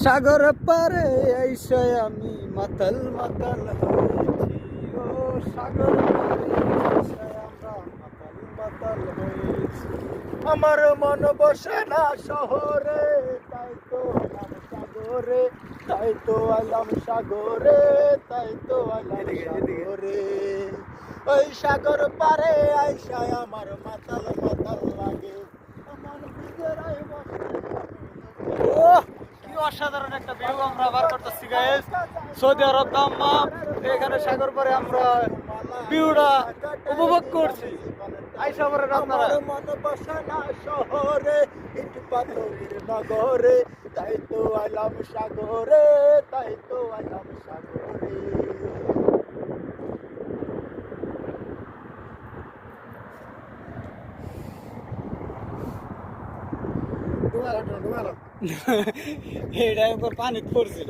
সাগর পারে আইসা আমি মাতাল মাতাল হয়েছি। ও সাগর পারে আইসা আমরা মাতাল মাতাল হয়েছি। আমার মন বসে না শহরে, তাই তো আইলাম সাগরে, তাই তো আইলাম সাগরে, তাই তো আইলাম সাগরে। ওই সাগর পারে আইসা আমার মাতাল মাতাল লাগে, আমার নিজেরাই বসে। ওহ, কি অসাধারণ একটা ভিউ আমরা বার করতেছি গাইস। সৌদি আরব দাম্মাম, এখানে সাগর পারে আমরা ভিউটা উপভোগ করছি। আইসা পড়েন আপনারা। মন বসে না শহরে, ইট পাথরের নগরে, তাই তো আইলাম সাগরে, তাই তো আইলাম সাগরে। এটা একবার পানি পড়ছিল।